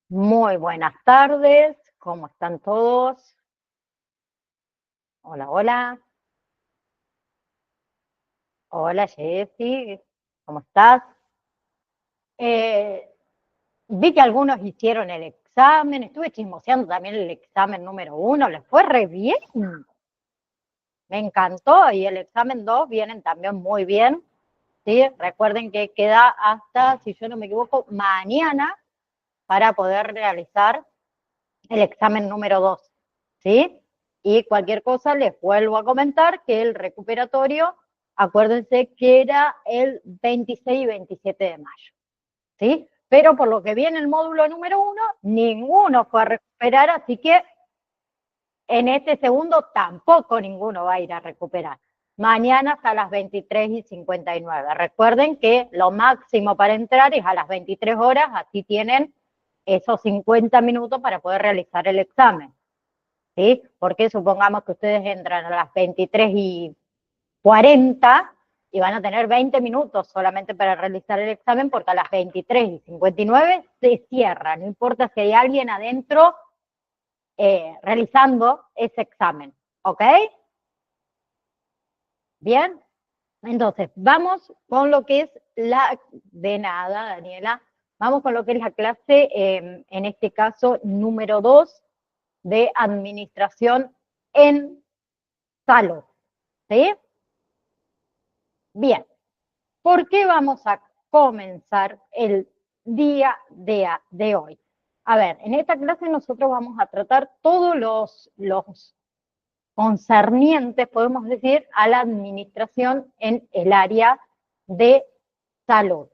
Muy buenas tardes, ¿cómo están todos? Hola, hola. Hola, Jessy, ¿cómo estás? Eh, Vi que algunos hicieron el examen, estuve chismoseando también el examen número 1, les fue re bien, me encantó, y el examen 2 vienen también muy bien, ¿sí? Recuerden que queda hasta, si yo no me equivoco, mañana para poder realizar el examen número 2, ¿sí? Y cualquier cosa les vuelvo a comentar que el recuperatorio, acuérdense que era el 26 y 27 de mayo, ¿sí? Pero por lo que viene el módulo número 1, ninguno fue a recuperar, así que en este segundo tampoco ninguno va a ir a recuperar. Mañana a las 23:59. Recuerden que lo máximo para entrar es a las 23 horas, así tienen esos 50 minutos para poder realizar el examen. ¿Sí? Porque supongamos que ustedes entran a las 23:40 y van a tener 20 minutos solamente para realizar el examen, porque a las 23:59 se cierra, no importa si hay alguien adentro realizando ese examen, ¿ok? Bien, entonces vamos con lo que es de nada, Daniela, vamos con lo que es la clase, en este caso número 2 de administración en salud, ¿sí? Bien, ¿por qué vamos a comenzar el día de hoy? A ver, en esta clase nosotros vamos a tratar todos los concernientes, podemos decir, a la administración en el área de salud,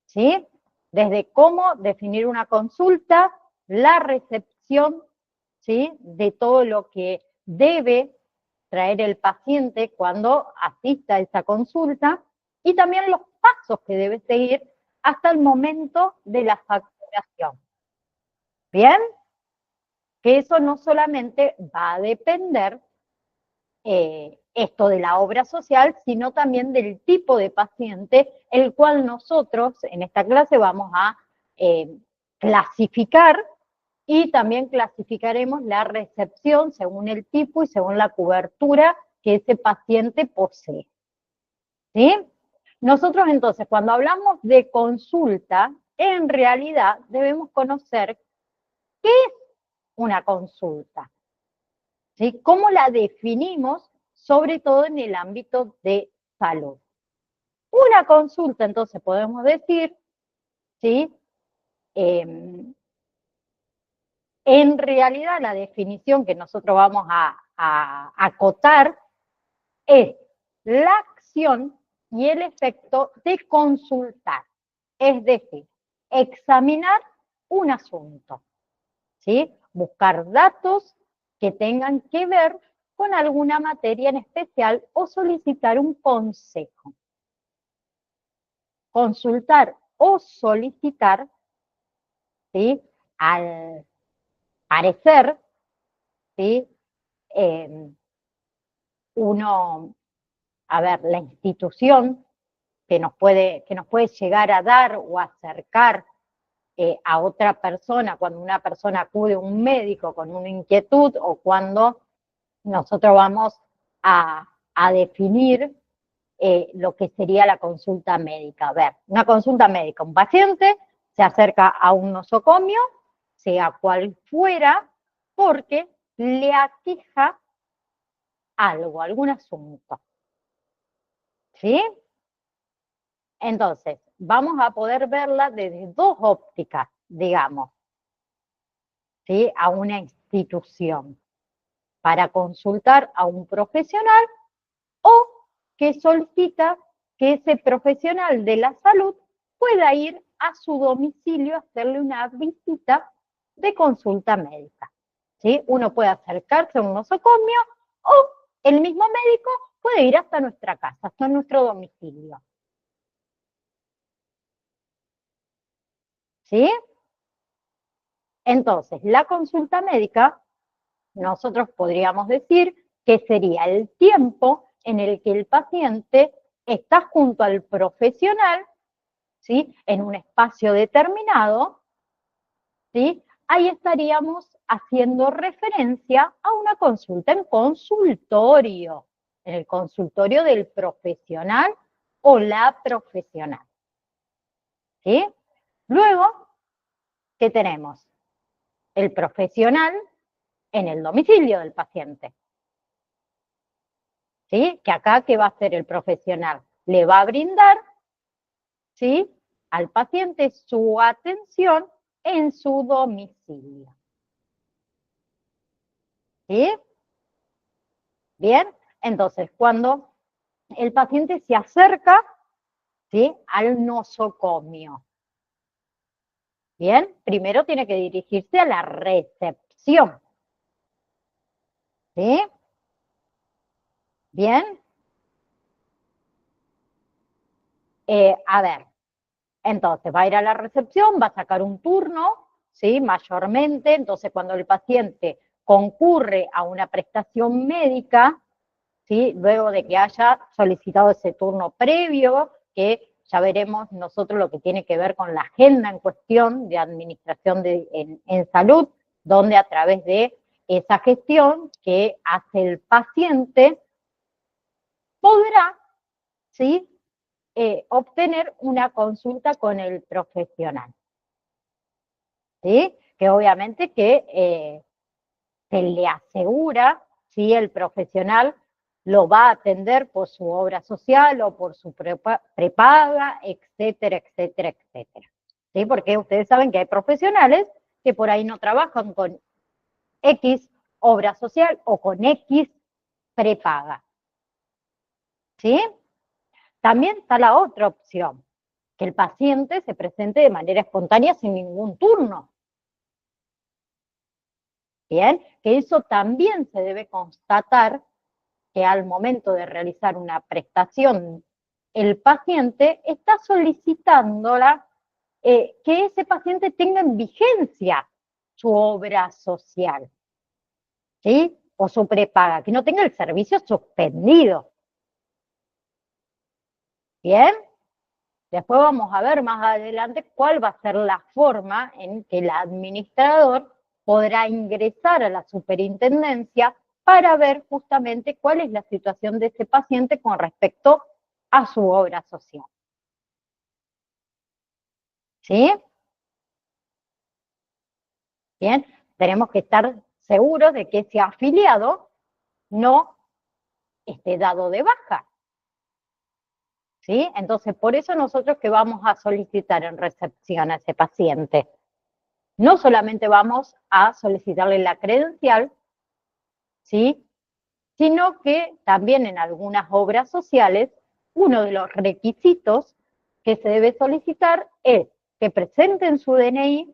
¿sí? Desde cómo definir una consulta, la recepción, ¿sí? De todo lo que debe traer el paciente cuando asista a esa consulta, y también los pasos que debe seguir hasta el momento de la facturación. ¿Bien? Que eso no solamente va a depender esto de la obra social, sino también del tipo de paciente, el cual nosotros en esta clase vamos a clasificar, y también clasificaremos la recepción según el tipo y según la cobertura que ese paciente posee. ¿Sí? Nosotros entonces, cuando hablamos de consulta, en realidad debemos conocer qué es una consulta, ¿sí? ¿Cómo la definimos, sobre todo en el ámbito de salud? Una consulta, entonces, podemos decir, ¿sí? En realidad, la definición que nosotros vamos a acotar es la acción y el efecto de consultar, es decir, examinar un asunto, ¿sí? Buscar datos que tengan que ver con alguna materia en especial o solicitar un consejo. Consultar o solicitar, ¿sí? Al parecer, ¿sí? Eh, uno, a ver, la institución que nos puede llegar a dar o acercar a otra persona, cuando una persona acude a un médico con una inquietud, o cuando nosotros vamos a definir lo que sería la consulta médica. A ver, una consulta médica, un paciente se acerca a un nosocomio, sea cual fuera, porque le aqueja algo, algún asunto, ¿sí? Entonces, vamos a poder verla desde dos ópticas, digamos, ¿sí? A una institución, para consultar a un profesional, o que solicita que ese profesional de la salud pueda ir a su domicilio a hacerle una visita de consulta médica, ¿sí? Uno puede acercarse a un nosocomio, o el mismo médico puede ir hasta nuestra casa, hasta nuestro domicilio, ¿sí? Entonces, la consulta médica, nosotros podríamos decir que sería el tiempo en el que el paciente está junto al profesional, ¿sí? En un espacio determinado, ¿sí? Ahí estaríamos haciendo referencia a una consulta en consultorio, en el consultorio del profesional o la profesional, ¿sí? Luego, ¿qué tenemos? El profesional en el domicilio del paciente, ¿sí? Que acá, ¿qué va a hacer el profesional? Le va a brindar, ¿sí?, al paciente su atención en su domicilio, ¿sí? Bien, entonces cuando el paciente se acerca, ¿sí?, al nosocomio, bien, primero tiene que dirigirse a la recepción, ¿sí? Bien, a ver, entonces va a ir a la recepción, va a sacar un turno, ¿sí? Mayormente, entonces cuando el paciente concurre a una prestación médica, ¿sí?, luego de que haya solicitado ese turno previo, que ya veremos nosotros lo que tiene que ver con la agenda en cuestión de administración en salud, donde a través de esa gestión que hace el paciente podrá, ¿sí?, obtener una consulta con el profesional, ¿sí? Que obviamente que se le asegura, ¿sí?, el profesional lo va a atender por su obra social o por su prepaga, etcétera, etcétera, etcétera, ¿sí? Porque ustedes saben que hay profesionales que por ahí no trabajan con X obra social o con X prepaga, ¿sí? También está la otra opción, que el paciente se presente de manera espontánea sin ningún turno. Bien, que eso también se debe constatar, que al momento de realizar una prestación, el paciente está solicitándola, que ese paciente tenga en vigencia su obra social, ¿sí?, o su prepaga, que no tenga el servicio suspendido. Bien, después vamos a ver más adelante cuál va a ser la forma en que el administrador podrá ingresar a la superintendencia para ver justamente cuál es la situación de ese paciente con respecto a su obra social. ¿Sí? Bien, tenemos que estar seguros de que ese afiliado no esté dado de baja. ¿Sí? Entonces, por eso nosotros que vamos a solicitar en recepción a ese paciente, no solamente vamos a solicitarle la credencial, ¿sí?, sino que también en algunas obras sociales, uno de los requisitos que se debe solicitar es que presenten su DNI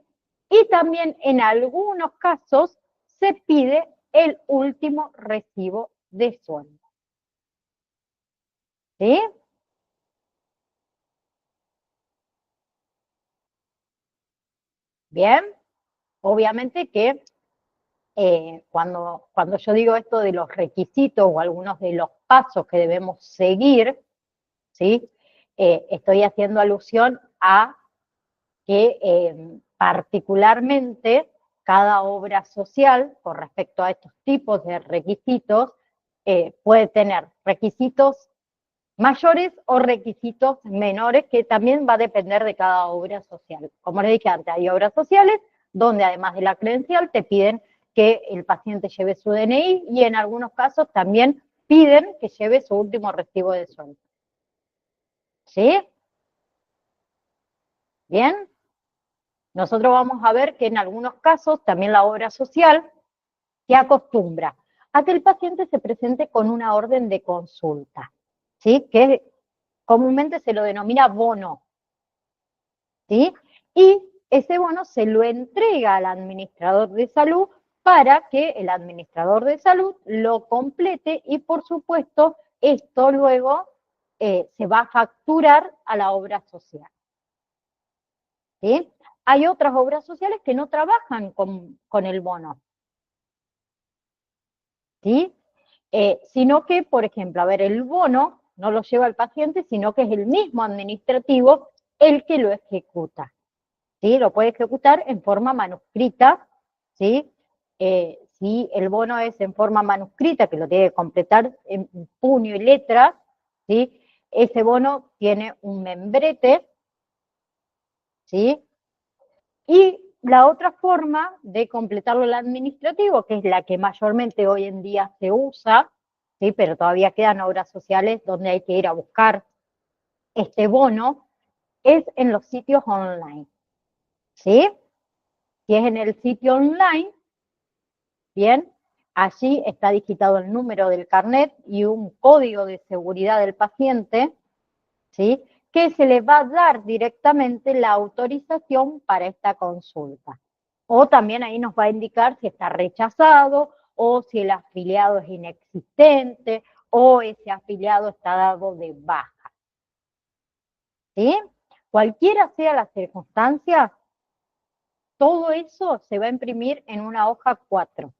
y también en algunos casos se pide el último recibo de sueldo. ¿Sí? Bien, obviamente que cuando yo digo esto de los requisitos o algunos de los pasos que debemos seguir, ¿sí?, estoy haciendo alusión a que particularmente cada obra social, con respecto a estos tipos de requisitos, puede tener requisitos mayores o requisitos menores, que también va a depender de cada obra social. Como les dije antes, hay obras sociales donde además de la credencial te piden que el paciente lleve su DNI y en algunos casos también piden que lleve su último recibo de sueldo. ¿Sí? ¿Bien? Nosotros vamos a ver que en algunos casos también la obra social se acostumbra a que el paciente se presente con una orden de consulta, ¿sí?, que comúnmente se lo denomina bono, ¿sí? Y ese bono se lo entrega al administrador de salud para que el administrador de salud lo complete y, por supuesto, esto luego se va a facturar a la obra social, ¿sí? Hay otras obras sociales que no trabajan con el bono, ¿sí? Sino que, por ejemplo, a ver, el bono no lo lleva el paciente, sino que es el mismo administrativo el que lo ejecuta. ¿sí? Lo puede ejecutar en forma manuscrita, ¿sí? Si el bono es en forma manuscrita, que lo tiene que completar en puño y letra, ¿sí? Ese bono tiene un membrete, ¿sí? Y la otra forma de completarlo el administrativo, que es la que mayormente hoy en día se usa, ¿sí? Pero todavía quedan obras sociales donde hay que ir a buscar este bono, es en los sitios online, ¿sí? Si es en el sitio online, bien, allí está digitado el número del carnet y un código de seguridad del paciente, ¿sí? Que se le va a dar directamente la autorización para esta consulta. O también ahí nos va a indicar si está rechazado o si el afiliado es inexistente o ese afiliado está dado de baja, ¿sí? Cualquiera sea la circunstancia, todo eso se va a imprimir en una hoja 4.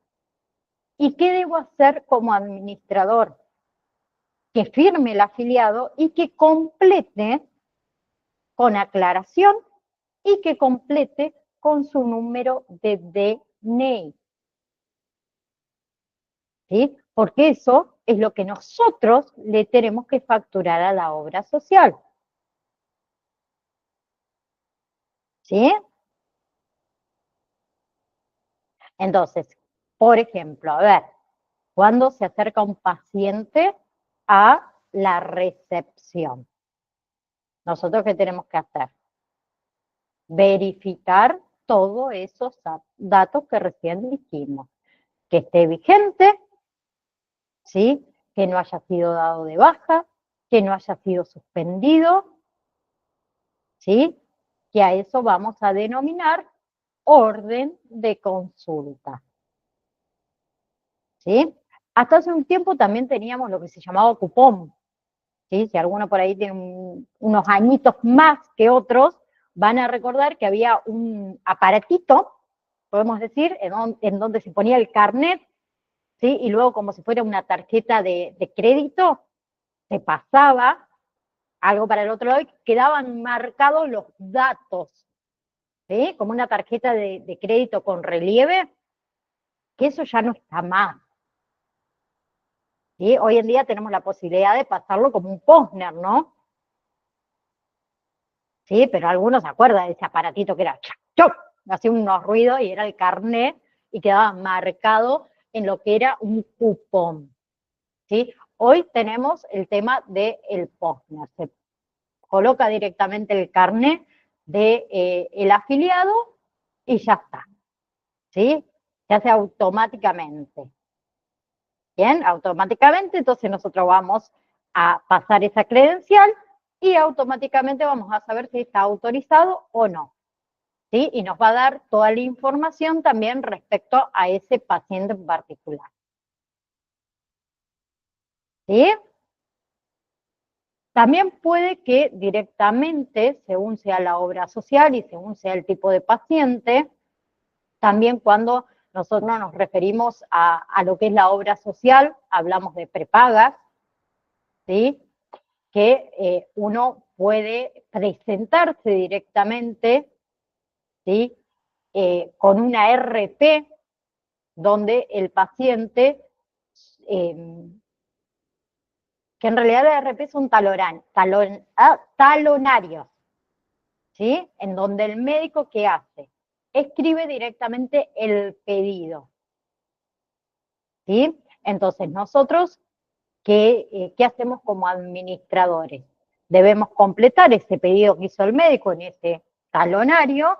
¿Y qué debo hacer como administrador? Que firme el afiliado y que complete con aclaración y que complete con su número de DNI. ¿Sí? Porque eso es lo que nosotros le tenemos que facturar a la obra social. ¿Sí? Entonces, por ejemplo, a ver, cuando se acerca un paciente a la recepción, ¿nosotros qué tenemos que hacer? Verificar todos esos datos que recién dijimos. Que esté vigente, ¿sí? Que no haya sido dado de baja, que no haya sido suspendido, ¿sí? Que a eso vamos a denominar orden de consulta, ¿sí? Hasta hace un tiempo también teníamos lo que se llamaba cupón, ¿sí? Si alguno por ahí tiene unos añitos más que otros, van a recordar que había un aparatito, podemos decir, en donde se ponía el carnet, ¿sí? Y luego como si fuera una tarjeta de crédito, se pasaba algo para el otro lado y quedaban marcados los datos, ¿sí? Como una tarjeta de crédito con relieve, que eso ya no está más, ¿sí? Hoy en día tenemos la posibilidad de pasarlo como un Postner, ¿no? Sí, pero algunos se acuerdan de ese aparatito que era chac, choc, hacía unos ruidos y era el carnet y quedaba marcado en lo que era un cupón, ¿sí? Hoy tenemos el tema del Postner. Se coloca directamente el carnet del el afiliado y ya está, ¿sí? Se hace automáticamente. Bien, automáticamente, entonces nosotros vamos a pasar esa credencial y automáticamente vamos a saber si está autorizado o no, ¿sí? Y nos va a dar toda la información también respecto a ese paciente en particular, ¿sí? También puede que directamente, según sea la obra social y según sea el tipo de paciente, también cuando nosotros nos referimos a lo que es la obra social, hablamos de prepagas, ¿sí? Que uno puede presentarse directamente, ¿sí? Con una RP donde el paciente, eh, que en realidad la RP son talonarios, ¿sí? En donde el médico, ¿qué hace? Escribe directamente el pedido, ¿sí? Entonces nosotros, ¿qué hacemos como administradores? Debemos completar ese pedido que hizo el médico en ese talonario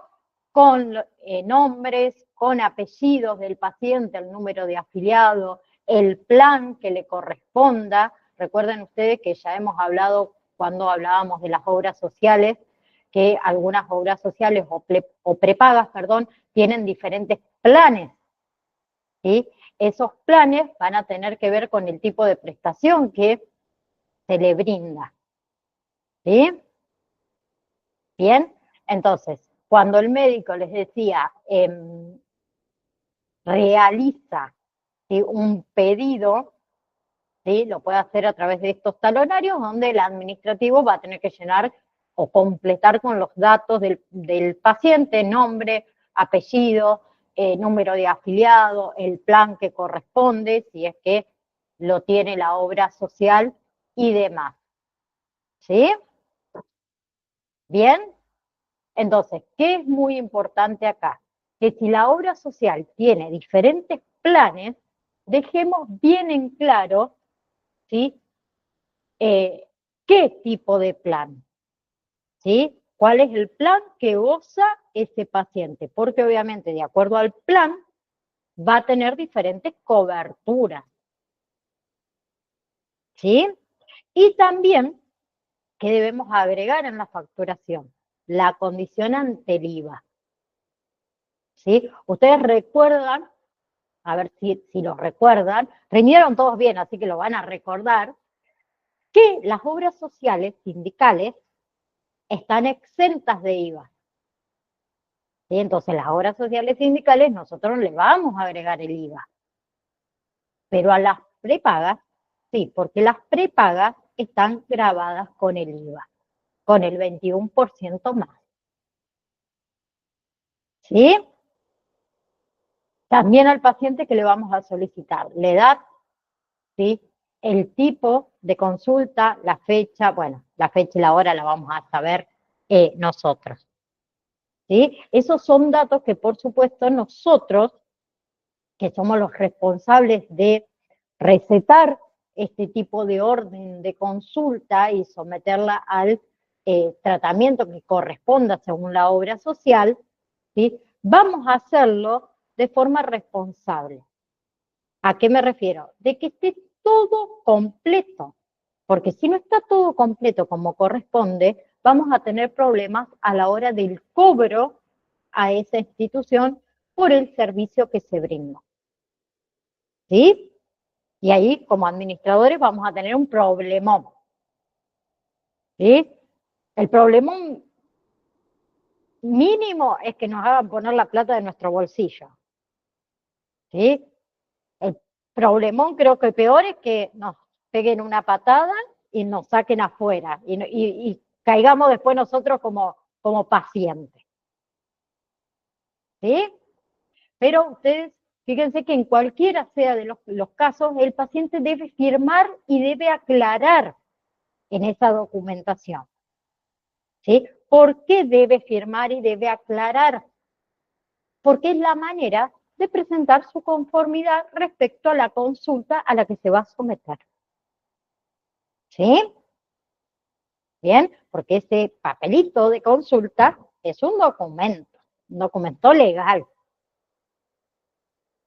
con nombres, con apellidos del paciente, el número de afiliado, el plan que le corresponda. Recuerden ustedes que ya hemos hablado cuando hablábamos de las obras sociales, que algunas obras sociales o prepagas, perdón, tienen diferentes planes, ¿sí? Esos planes van a tener que ver con el tipo de prestación que se le brinda, ¿sí? Bien, entonces, cuando el médico les decía, realiza, ¿sí? Un pedido, ¿sí? Lo puede hacer a través de estos talonarios donde el administrativo va a tener que llenar o completar con los datos del paciente, nombre, apellido, número de afiliado, el plan que corresponde, si es que lo tiene la obra social y demás. ¿Sí? ¿Bien? Entonces, ¿qué es muy importante acá? Que si la obra social tiene diferentes planes, dejemos bien en claro, ¿sí? ¿Qué tipo de plan? ¿Sí? ¿Cuál es el plan que goza ese paciente? Porque obviamente, de acuerdo al plan, va a tener diferentes coberturas. ¿Sí? Y también, ¿qué debemos agregar en la facturación? La condición ante el IVA. ¿Sí? Ustedes recuerdan, a ver si lo recuerdan, rindieron todos bien, así que lo van a recordar, que las obras sociales sindicales están exentas de IVA. ¿Sí? Entonces, las obras sociales sindicales nosotros le vamos a agregar el IVA. Pero a las prepagas, sí, porque las prepagas están grabadas con el IVA, con el 21% más. ¿Sí? También al paciente que le vamos a solicitar la edad, ¿sí? El tipo de consulta, la fecha, bueno, la fecha y la hora la vamos a saber nosotros. ¿Sí? Esos son datos que, por supuesto, nosotros, que somos los responsables de recetar este tipo de orden de consulta y someterla al tratamiento que corresponda según la obra social, ¿sí? Vamos a hacerlo de forma responsable. ¿A qué me refiero? De que esté todo completo, porque si no está todo completo como corresponde, vamos a tener problemas a la hora del cobro a esa institución por el servicio que se brinda. ¿Sí? Y ahí, como administradores, vamos a tener un problemón. ¿Sí? El problemón mínimo es que nos hagan poner la plata de nuestro bolsillo. ¿Sí? El problemón creo que peor es que nos peguen una patada y nos saquen afuera y caigamos después nosotros como pacientes. ¿Sí? Pero ustedes, fíjense que en cualquiera sea de los casos, el paciente debe firmar y debe aclarar en esa documentación. ¿Sí? ¿Por qué debe firmar y debe aclarar? Porque es la manera de presentar su conformidad respecto a la consulta a la que se va a someter. ¿Sí? Bien, porque ese papelito de consulta es un documento legal.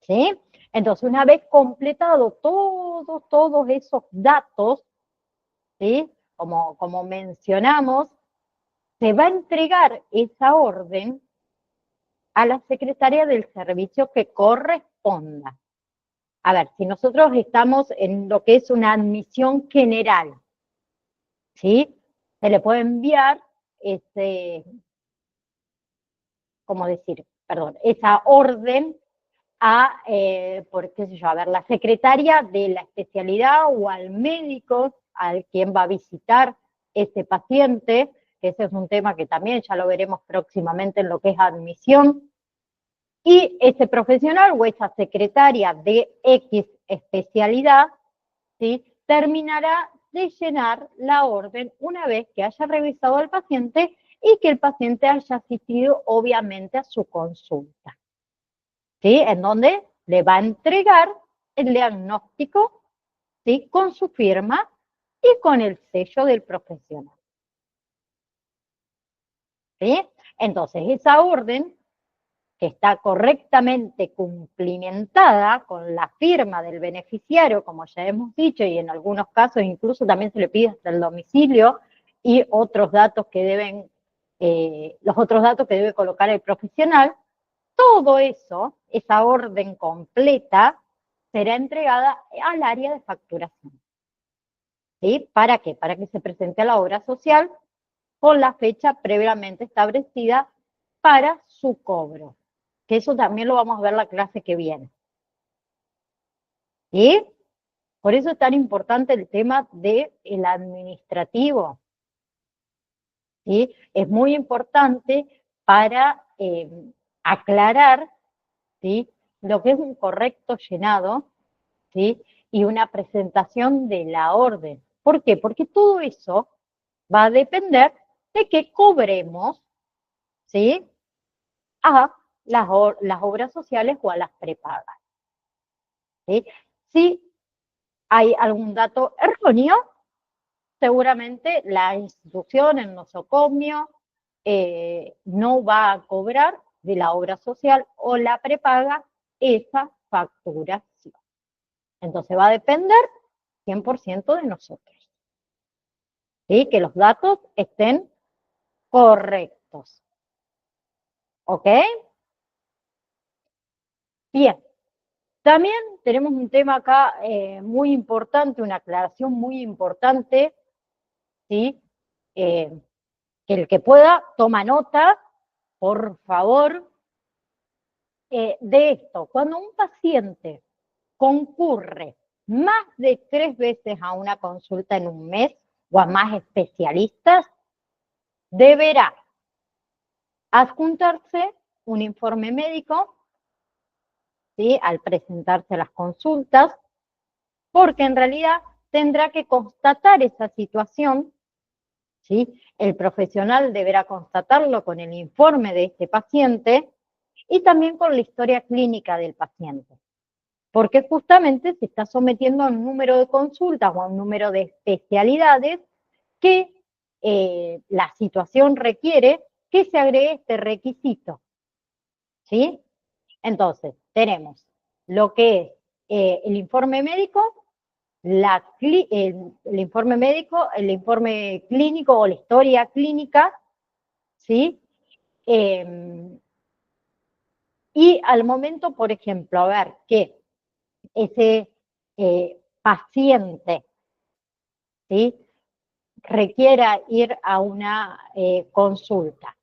¿Sí? Entonces, una vez completado todos esos datos, ¿sí? Como mencionamos, se va a entregar esa orden a la secretaria del servicio que corresponda. A ver, si nosotros estamos en lo que es una admisión general, ¿sí? Se le puede enviar ¿cómo decir? Perdón, esa orden a, por qué sé yo, a ver, la secretaria de la especialidad o al médico al quien va a visitar ese paciente, que ese es un tema que también ya lo veremos próximamente en lo que es admisión, y ese profesional o esa secretaria de X especialidad, ¿sí? Terminará de llenar la orden una vez que haya revisado al paciente y que el paciente haya asistido obviamente a su consulta. ¿Sí? En donde le va a entregar el diagnóstico, ¿sí? Con su firma y con el sello del profesional. ¿Sí? Entonces, esa orden que está correctamente cumplimentada con la firma del beneficiario, como ya hemos dicho, y en algunos casos incluso también se le pide hasta el domicilio y otros datos que deben, los otros datos que debe colocar el profesional, todo eso, esa orden completa, será entregada al área de facturación. ¿Sí? ¿Para qué? Para que se presente a la obra social con la fecha previamente establecida para su cobro. Que eso también lo vamos a ver la clase que viene. ¿Sí? Por eso es tan importante el tema del administrativo. ¿sí? Es muy importante para aclarar, ¿sí?, lo que es un correcto llenado, ¿sí?, y una presentación de la orden. ¿Por qué? Porque todo eso va a depender de que cobremos, ¿sí?, a las obras sociales o a las prepagas, ¿sí? Si hay algún dato erróneo, seguramente la institución, el nosocomio, no va a cobrar de la obra social o la prepaga esa facturación. Entonces va a depender 100% de nosotros, ¿sí?, que los datos estén correctos. ¿Ok? Bien. También tenemos un tema acá muy importante, una aclaración muy importante, ¿sí? Que el que pueda toma nota, por favor, de esto. Cuando un paciente concurre más de 3 veces a una consulta en un mes o a más especialistas, deberá adjuntarse un informe médico, ¿sí?, al presentarse a las consultas, porque en realidad tendrá que constatar esa situación, ¿sí? El profesional deberá constatarlo con el informe de este paciente y también con la historia clínica del paciente, porque justamente se está sometiendo a un número de consultas o a un número de especialidades que la situación requiere que se agregue este requisito, ¿sí? Entonces, tenemos lo que es el informe médico, el informe médico, el informe clínico o la historia clínica, ¿sí? Y al momento, por ejemplo, a ver que ese paciente, ¿sí?, requiera ir a una consulta,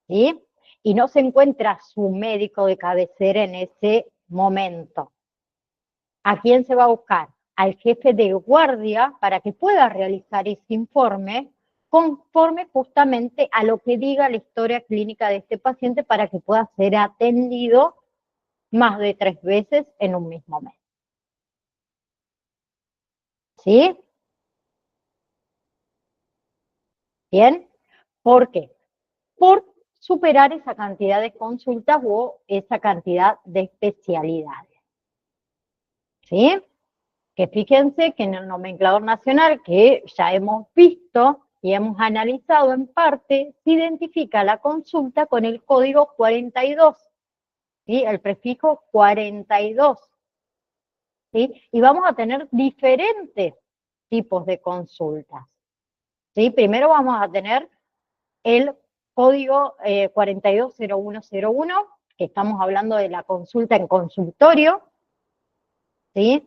¿sí?, y no se encuentra su médico de cabecera en ese momento. ¿A quién se va a buscar? Al jefe de guardia para que pueda realizar ese informe conforme justamente a lo que diga la historia clínica de este paciente para que pueda ser atendido más de 3 veces en un mismo mes. ¿Sí? ¿Bien? ¿Por qué? Por superar esa cantidad de consultas o esa cantidad de especialidades. ¿Sí? Que fíjense que en el nomenclador nacional, que ya hemos visto y hemos analizado en parte, se identifica la consulta con el código 42, ¿sí?, el prefijo 42. ¿Sí? Y vamos a tener diferentes tipos de consultas, ¿sí? Primero vamos a tener el código 420101, que estamos hablando de la consulta en consultorio, ¿sí?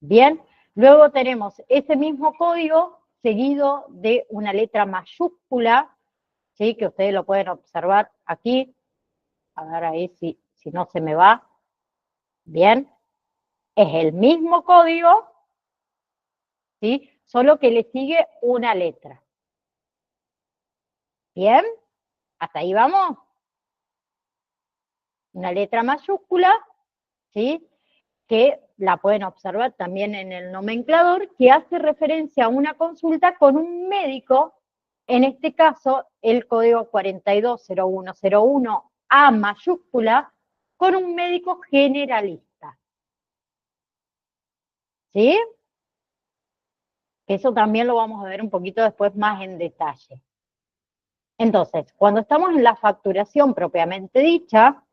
Bien, luego tenemos ese mismo código seguido de una letra mayúscula, ¿sí?, que ustedes lo pueden observar aquí. A ver ahí si no se me va. Bien, es el mismo código, ¿sí?, solo que le sigue una letra. Bien, hasta ahí vamos. Una letra mayúscula, ¿sí?, que la pueden observar también en el nomenclador, que hace referencia a una consulta con un médico, en este caso el código 420101 A mayúscula, con un médico generalista. ¿Sí? Eso también lo vamos a ver un poquito después más en detalle. Entonces, cuando estamos en la facturación propiamente dicha,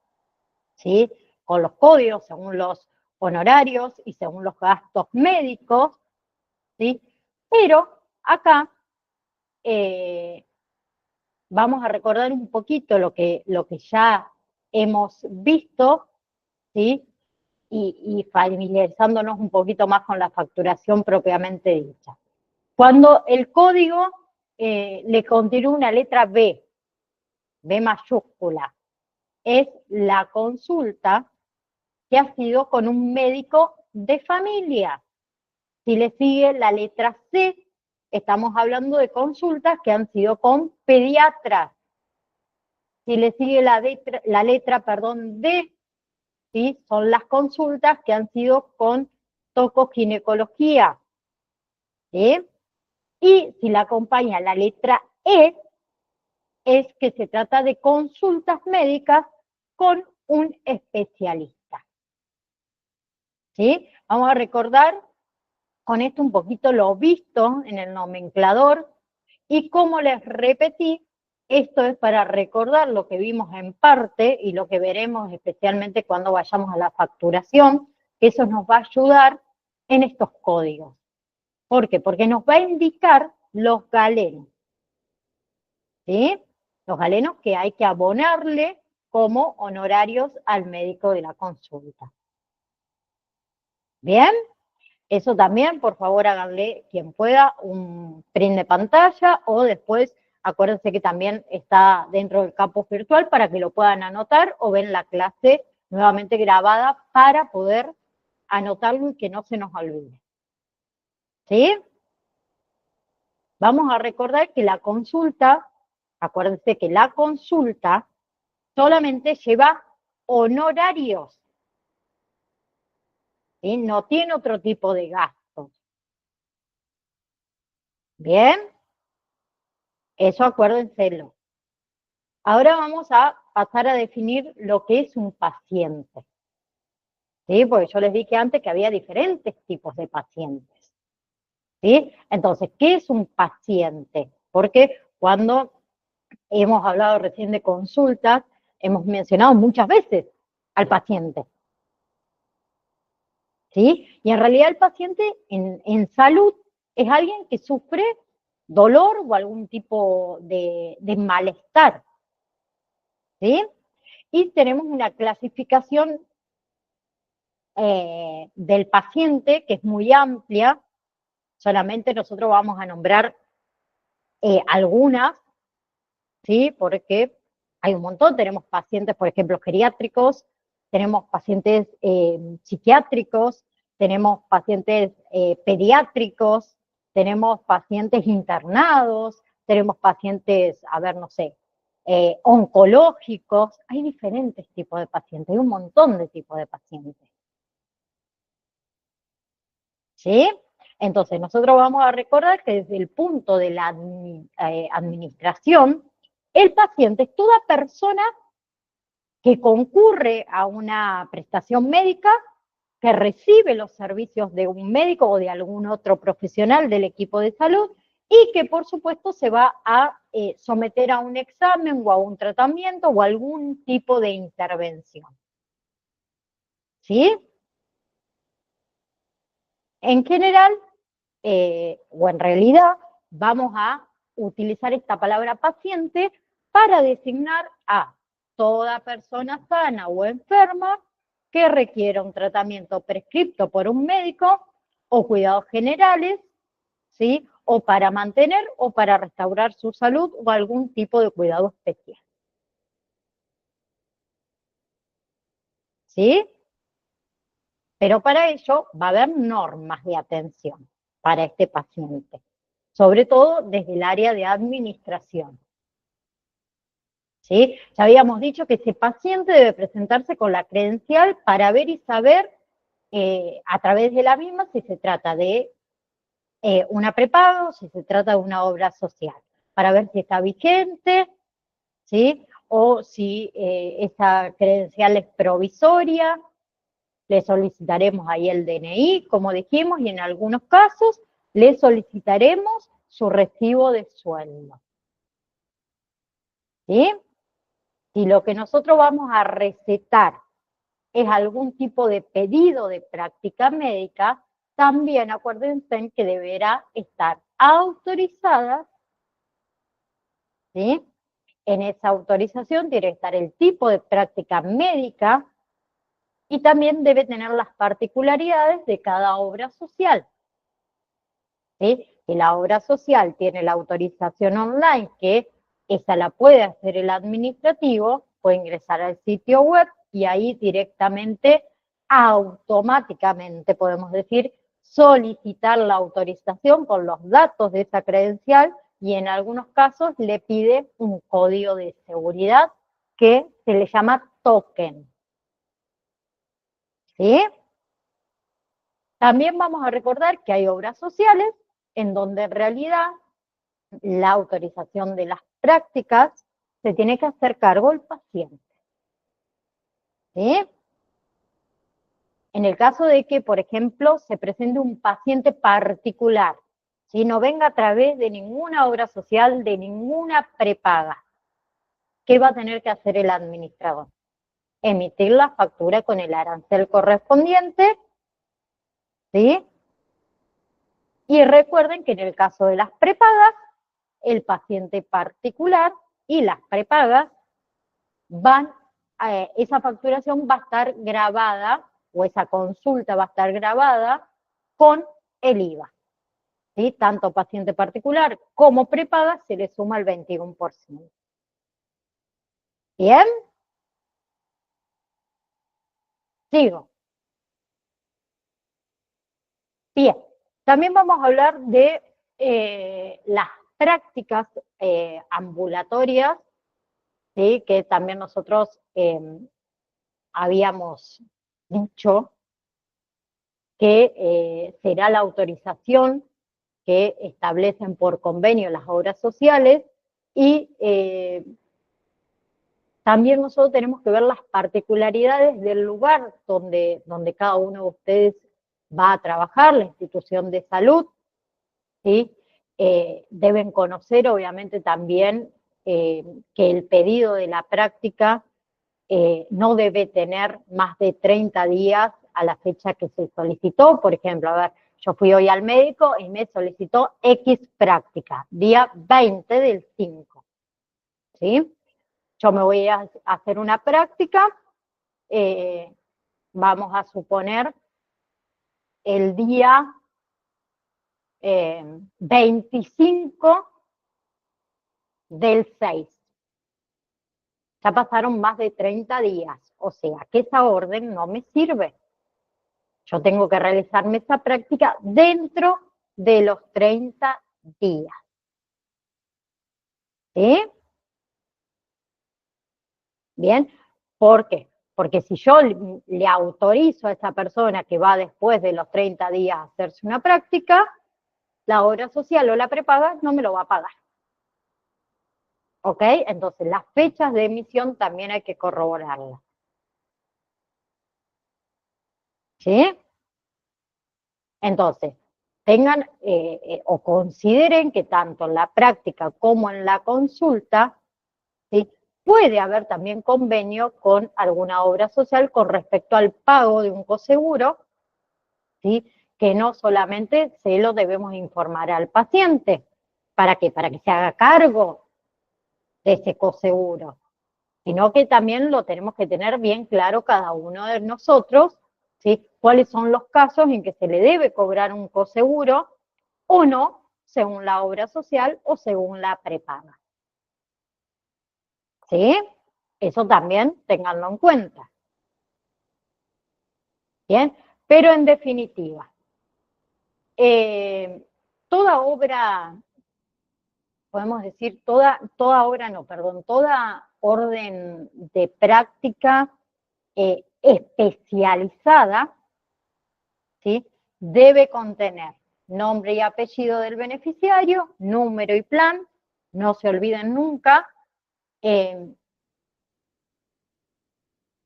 ¿sí?, con los códigos según los honorarios y según los gastos médicos, ¿sí? Pero acá vamos a recordar un poquito lo que ya hemos visto, ¿sí?, y familiarizándonos un poquito más con la facturación propiamente dicha. Cuando el código le continúa una letra B, B mayúscula, es la consulta que ha sido con un médico de familia. Si le sigue la letra C, estamos hablando de consultas que han sido con pediatras. Si le sigue la letra, perdón, D, ¿sí? Son las consultas que han sido con tocoginecología, ¿sí? Y si la acompaña la letra E, es que se trata de consultas médicas con un especialista, ¿sí? Vamos a recordar con esto un poquito lo visto en el nomenclador y como les repetí, esto es para recordar lo que vimos en parte y lo que veremos especialmente cuando vayamos a la facturación, que eso nos va a ayudar en estos códigos. ¿Por qué? Porque nos va a indicar los galenos, ¿sí? Los galenos que hay que abonarle como honorarios al médico de la consulta. ¿Bien? Eso también, por favor, háganle quien pueda un print de pantalla o después, acuérdense que también está dentro del campus virtual para que lo puedan anotar o ven la clase nuevamente grabada para poder anotarlo y que no se nos olvide. ¿Sí? Vamos a recordar que la consulta, acuérdense que la consulta solamente lleva honorarios, ¿sí? No tiene otro tipo de gastos. ¿Bien? Eso acuérdenselo. Ahora vamos a pasar a definir lo que es un paciente. ¿Sí? Porque yo les dije antes que había diferentes tipos de pacientes. ¿Sí? Entonces, ¿qué es un paciente? Porque cuando hemos hablado recién de consultas, hemos mencionado muchas veces al paciente. ¿Sí? Y en realidad el paciente en salud es alguien que sufre dolor o algún tipo de malestar. ¿Sí? Y tenemos una clasificación del paciente que es muy amplia, solamente nosotros vamos a nombrar algunas, ¿sí? Porque hay un montón, tenemos pacientes, por ejemplo, geriátricos, tenemos pacientes psiquiátricos, tenemos pacientes pediátricos, tenemos pacientes internados, tenemos pacientes, a ver, no sé, oncológicos, hay diferentes tipos de pacientes, hay un montón de tipos de pacientes. ¿Sí? Entonces, nosotros vamos a recordar que desde el punto de la administración, el paciente es toda persona que concurre a una prestación médica, que recibe los servicios de un médico o de algún otro profesional del equipo de salud y que por supuesto se va a someter a un examen o a un tratamiento o algún tipo de intervención. ¿Sí? En general, o en realidad, vamos a utilizar esta palabra paciente para designar a toda persona sana o enferma que requiera un tratamiento prescripto por un médico o cuidados generales, ¿sí? O para mantener o para restaurar su salud o algún tipo de cuidado especial. ¿Sí? Pero para ello va a haber normas de atención para este paciente, sobre todo desde el área de administración. ¿Sí? Ya habíamos dicho que ese paciente debe presentarse con la credencial para ver y saber a través de la misma si se trata de una prepago o si se trata de una obra social, para ver si está vigente, ¿sí? O si esa credencial es provisoria. Le solicitaremos ahí el DNI, como dijimos, y en algunos casos le solicitaremos su recibo de sueldo. ¿Sí? Si lo que nosotros vamos a recetar es algún tipo de pedido de práctica médica, también acuérdense que deberá estar autorizada, ¿sí? En esa autorización tiene que estar el tipo de práctica médica y también debe tener las particularidades de cada obra social. ¿Sí? Si la obra social tiene la autorización online, que esa la puede hacer el administrativo, puede ingresar al sitio web y ahí directamente, automáticamente, podemos decir, solicitar la autorización con los datos de esa credencial y en algunos casos le pide un código de seguridad que se le llama token. ¿Sí? También vamos a recordar que hay obras sociales en donde en realidad la autorización de las prácticas se tiene que hacer cargo el paciente. ¿Sí? En el caso de que, por ejemplo, se presente un paciente particular, si no venga a través de ninguna obra social, de ninguna prepaga, ¿qué va a tener que hacer el administrador? Emitir la factura con el arancel correspondiente, ¿sí? Y recuerden que en el caso de las prepagas, el paciente particular y las prepagas esa facturación va a estar grabada, o esa consulta va a estar grabada con el IVA. ¿Sí? Tanto paciente particular como prepaga se le suma el 21%. ¿Bien? Sigo. Bien. También vamos a hablar de las prácticas ambulatorias, ¿sí? Que también nosotros habíamos dicho que será la autorización que establecen por convenio las obras sociales y también nosotros tenemos que ver las particularidades del lugar donde cada uno de ustedes va a trabajar, la institución de salud, ¿sí? Deben conocer obviamente también que el pedido de la práctica no debe tener más de 30 días a la fecha que se solicitó. Por ejemplo, a ver, yo fui hoy al médico y me solicitó X práctica, día 20 del 5, ¿sí? Yo me voy a hacer una práctica, vamos a suponer el día 25 del 6. Ya pasaron más de 30 días, o sea que esa orden no me sirve. Yo tengo que realizarme esa práctica dentro de los 30 días. ¿Sí? Bien, ¿por qué? Porque si yo le autorizo a esa persona que va después de los 30 días a hacerse una práctica, la obra social o la prepaga no me lo va a pagar. ¿Ok? Entonces, las fechas de emisión también hay que corroborarlas. ¿Sí? Entonces, tengan o consideren que tanto en la práctica como en la consulta, ¿sí? Puede haber también convenio con alguna obra social con respecto al pago de un coseguro, ¿sí? Que no solamente se lo debemos informar al paciente. ¿Para qué? Para que se haga cargo de ese coseguro, sino que también lo tenemos que tener bien claro cada uno de nosotros, ¿sí? Cuáles son los casos en que se le debe cobrar un coseguro o no, según la obra social o según la prepaga. ¿Sí? Eso también ténganlo en cuenta. Bien, pero en definitiva, toda obra, podemos decir, toda obra, no, perdón, toda orden de práctica especializada, ¿sí? Debe contener nombre y apellido del beneficiario, número y plan, no se olviden nunca,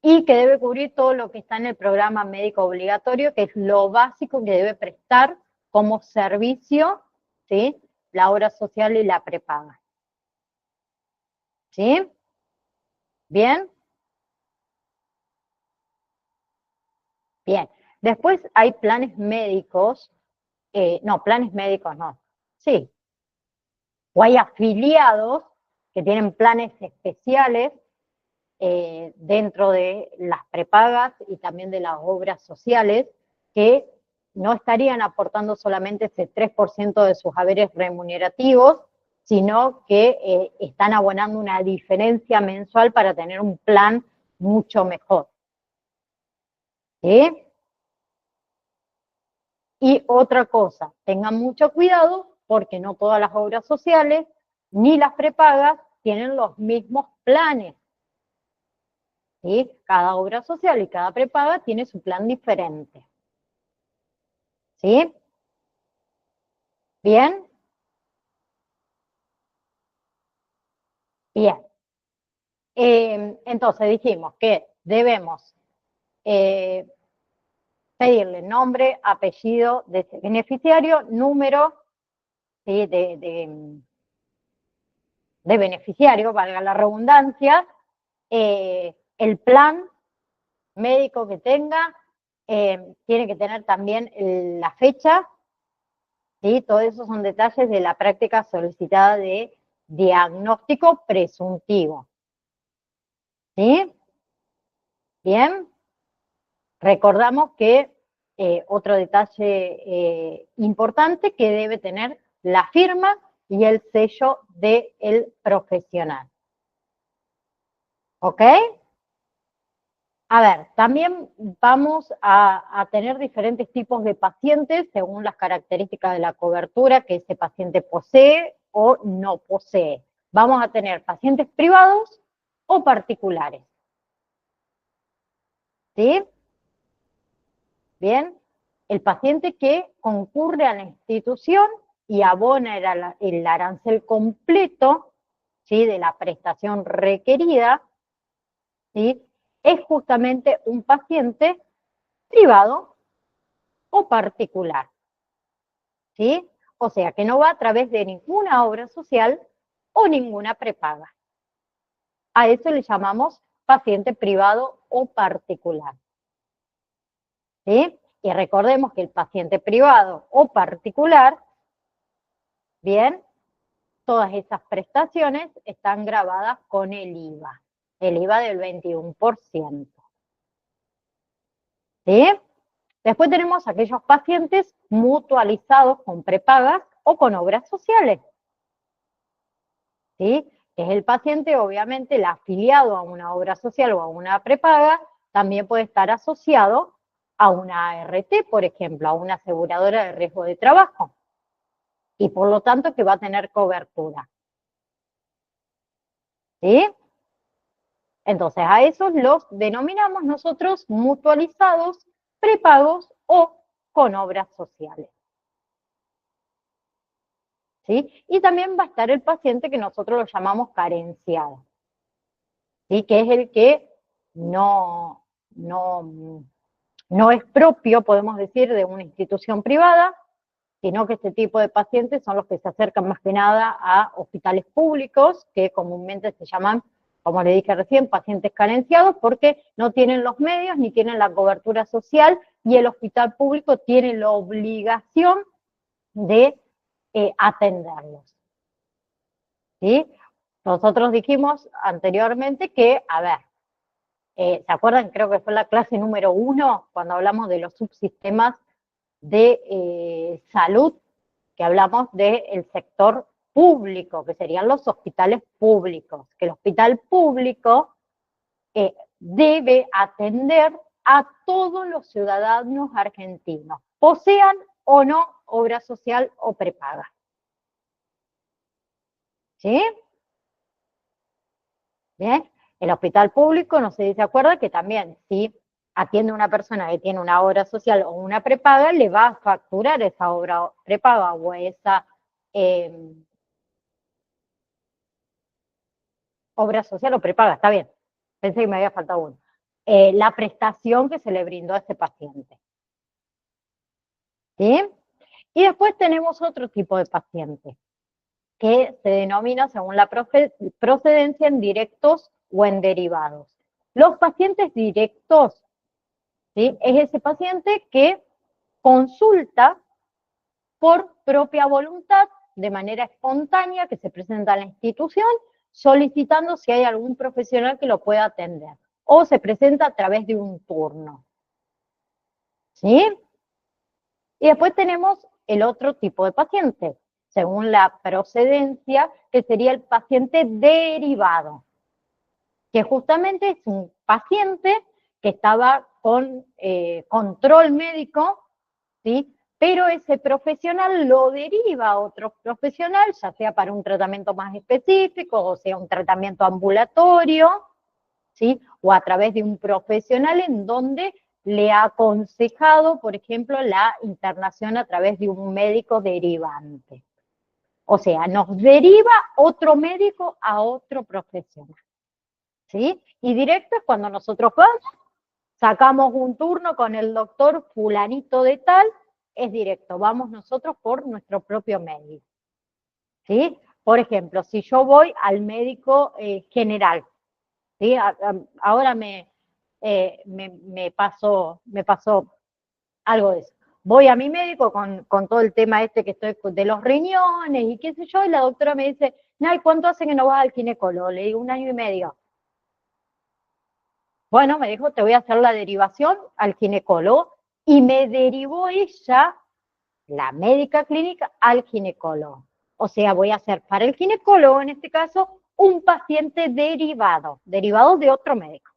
y que debe cubrir todo lo que está en el programa médico obligatorio, que es lo básico que debe prestar como servicio, ¿sí? La obra social y la prepaga. ¿Sí? ¿Bien? Bien. Después hay planes médicos, no, planes médicos no, sí, o hay afiliados que tienen planes especiales dentro de las prepagas y también de las obras sociales que no estarían aportando solamente ese 3% de sus haberes remunerativos, sino que están abonando una diferencia mensual para tener un plan mucho mejor. ¿Sí? Y otra cosa, tengan mucho cuidado porque no todas las obras sociales ni las prepagas tienen los mismos planes. ¿Sí? Cada obra social y cada prepaga tiene su plan diferente. ¿Sí? ¿Bien? Bien. Entonces dijimos que debemos eh, pedirle nombre, apellido de ese beneficiario, número, ¿sí? de beneficiario, valga la redundancia, el plan médico que tenga, tiene que tener también la fecha, ¿sí? Todo eso son detalles de la práctica solicitada de diagnóstico presuntivo. ¿Sí? Bien. Recordamos que otro detalle importante que debe tener la firma y el sello del profesional. ¿Ok? A ver, también vamos a tener diferentes tipos de pacientes según las características de la cobertura que ese paciente posee o no posee. Vamos a tener pacientes privados o particulares. ¿Sí? Bien, el paciente que concurre a la institución y abona el arancel completo, ¿sí? De la prestación requerida, ¿sí? Es justamente un paciente privado o particular, ¿sí? O sea, que no va a través de ninguna obra social o ninguna prepaga. A eso le llamamos paciente privado o particular, ¿sí? Y recordemos que el paciente privado o particular, bien, todas esas prestaciones están grabadas con el IVA del 21%. ¿Sí? Después tenemos aquellos pacientes mutualizados con prepagas o con obras sociales. ¿Sí? Es el paciente, obviamente, el afiliado a una obra social o a una prepaga, también puede estar asociado a una ART, por ejemplo, a una aseguradora de riesgo de trabajo. Y por lo tanto que va a tener cobertura. ¿Sí? Entonces, a esos los denominamos nosotros mutualizados, prepagos o con obras sociales. ¿Sí? Y también va a estar el paciente que nosotros lo llamamos carenciado, ¿sí? Que es el que no es propio, podemos decir, de una institución privada, sino que este tipo de pacientes son los que se acercan más que nada a hospitales públicos, que comúnmente se llaman, como le dije recién, pacientes carenciados, porque no tienen los medios ni tienen la cobertura social, y el hospital público tiene la obligación de atenderlos. ¿Sí? Nosotros dijimos anteriormente que, a ver, ¿se acuerdan? Creo que fue la clase número 1, cuando hablamos de los subsistemas de salud, que hablamos del sector público, que serían los hospitales públicos, que el hospital público debe atender a todos los ciudadanos argentinos, posean o no obra social o prepaga. ¿Sí? Bien, el hospital público, no sé si se acuerda, que también si atiende a una persona que tiene una obra social o una prepaga, le va a facturar esa obra prepaga o esa eh, obra social o prepaga, está bien. Pensé que me había faltado uno. La prestación que se le brindó a ese paciente. ¿Sí? Y después tenemos otro tipo de paciente, que se denomina según la procedencia en directos o en derivados. Los pacientes directos, ¿sí? Es ese paciente que consulta por propia voluntad, de manera espontánea, que se presenta a la institución, solicitando si hay algún profesional que lo pueda atender, o se presenta a través de un turno. ¿Sí? Y después tenemos el otro tipo de paciente, según la procedencia, que sería el paciente derivado, que justamente es un paciente que estaba con control médico, ¿sí? pero ese profesional lo deriva a otro profesional, ya sea para un tratamiento más específico, o sea, un tratamiento ambulatorio, ¿sí? O a través de un profesional en donde le ha aconsejado, por ejemplo, la internación a través de un médico derivante. O sea, nos deriva otro médico a otro profesional, ¿sí? Y directo es cuando nosotros vamos, sacamos un turno con el doctor fulanito de tal, es directo, vamos nosotros por nuestro propio médico, ¿sí? Por ejemplo, si yo voy al médico general, ¿sí? Ahora me pasó algo de eso. Voy a mi médico con todo el tema este que estoy de los riñones y qué sé yo, y la doctora me dice, Nay, ¿cuánto hace que no vas al ginecólogo? Le digo, 1 año y medio. Bueno, me dijo, te voy a hacer la derivación al ginecólogo, y me derivó ella, la médica clínica, al ginecólogo. O sea, voy a hacer para el ginecólogo, en este caso, un paciente derivado de otro médico.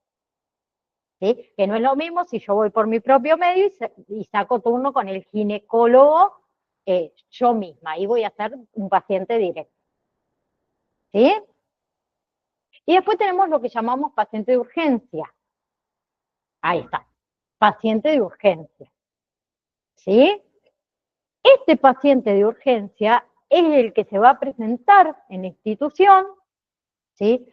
¿Sí? Que no es lo mismo si yo voy por mi propio medio y saco turno con el ginecólogo yo misma. Ahí voy a hacer un paciente directo. ¿Sí? Y después tenemos lo que llamamos paciente de urgencia. Ahí está. Paciente de urgencia. ¿Sí? Este paciente de urgencia es el que se va a presentar en la institución, ¿sí?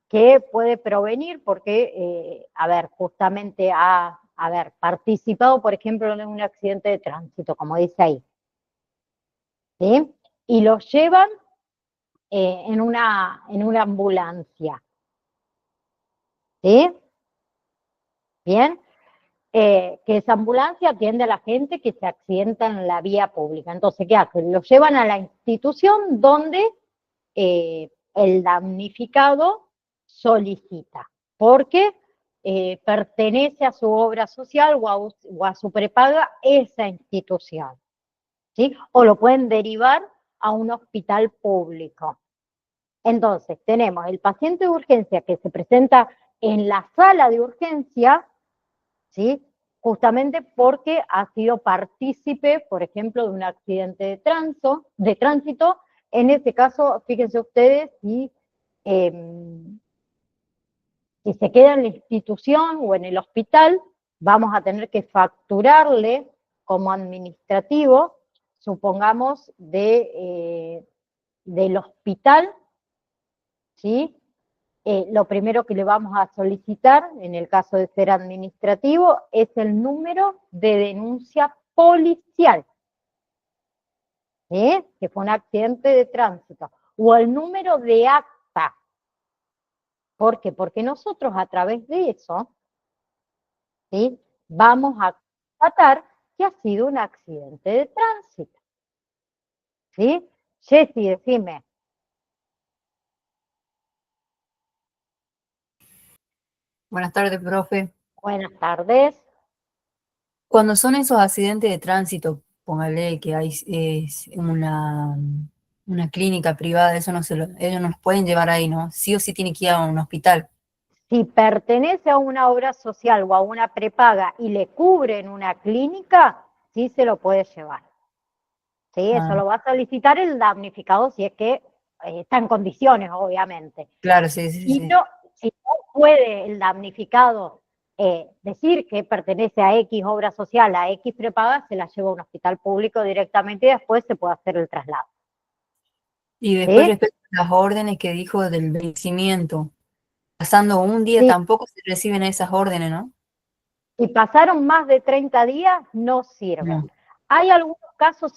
Que puede provenir porque, a ver, justamente ha participado, por ejemplo, en un accidente de tránsito, como dice ahí, ¿sí? Y lo llevan en una ambulancia, ¿sí? Bien, que esa ambulancia atiende a la gente que se accidenta en la vía pública. Entonces, ¿qué hacen? Lo llevan a la institución donde el damnificado solicita, porque pertenece a su obra social o a su prepaga esa institución, ¿sí? O lo pueden derivar a un hospital público. Entonces, tenemos el paciente de urgencia que se presenta en la sala de urgencia, ¿sí? Justamente porque ha sido partícipe, por ejemplo, de un accidente de tránsito. En este caso, fíjense ustedes, eh, si se queda en la institución o en el hospital, vamos a tener que facturarle como administrativo, supongamos, del hospital, ¿sí? Lo primero que le vamos a solicitar, en el caso de ser administrativo, es el número de denuncia policial, ¿sí? Que fue un accidente de tránsito, o el número de acta. ¿Por qué? Porque nosotros a través de eso, ¿sí? Vamos a constatar que ha sido un accidente de tránsito, ¿sí? Jessy, decime. Buenas tardes, profe. Buenas tardes. Cuando son esos accidentes de tránsito, póngale que hay es una clínica privada, eso no ellos no nos pueden llevar ahí, ¿no? Sí o sí tiene que ir a un hospital. Si pertenece a una obra social o a una prepaga y le cubren una clínica, sí se lo puede llevar. Sí, eso Ah, lo va a solicitar el damnificado si es que está en condiciones, obviamente. claro, sí, sí, Y sí. no, si no puede el damnificado decir que pertenece a X obra social, a X prepaga, se la lleva a un hospital público directamente y después se puede hacer el traslado. Y después ¿Sí? respecto a las órdenes que dijo del vencimiento, pasando un día Sí. tampoco se reciben esas órdenes, ¿no? Si pasaron más de 30 días, no sirven. No. Hay algunos casos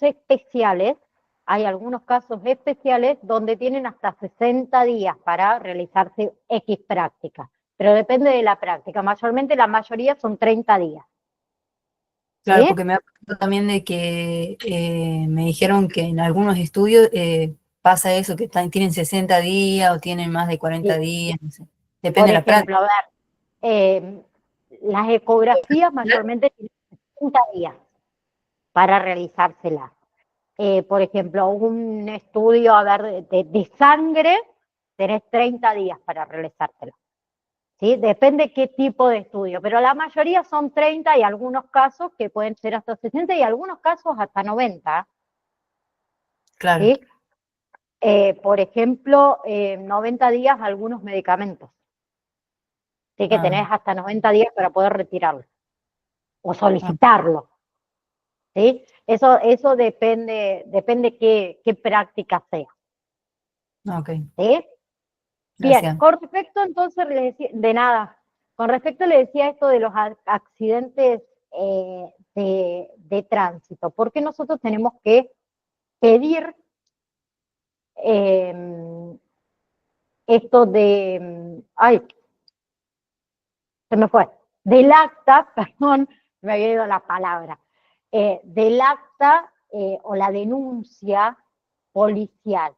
especiales donde tienen hasta 60 días para realizarse X práctica, pero depende de la práctica. Mayormente la mayoría son 30 días. Claro, ¿Sí? porque me ha pasado también de que me dijeron que en algunos estudios pasa eso, que tienen 60 días o tienen más de 40 Y, días, no sé. Depende por de la práctica. ejemplo, a ver, las ecografías mayormente tienen 60 días para realizárselas. Por ejemplo, un estudio, a ver, de sangre, tenés 30 días para realizártelo. ¿sí? Depende qué tipo de estudio, pero la mayoría son 30 y algunos casos que pueden ser hasta 60 y algunos casos hasta 90, Claro. ¿sí? Por ejemplo, 90 días algunos medicamentos, ¿sí? Que tenés Ah, hasta 90 días para poder retirarlo o ah, solicitarlo, ¿sí? Eso depende qué práctica sea, ok, ¿sí? Bien, gracias. con respecto entonces, le decía, de nada, con respecto le decía esto de los accidentes de tránsito, porque nosotros tenemos que pedir eh, esto ay, se me fue, del acta, perdón, me había ido la palabra, del acta o la denuncia policial.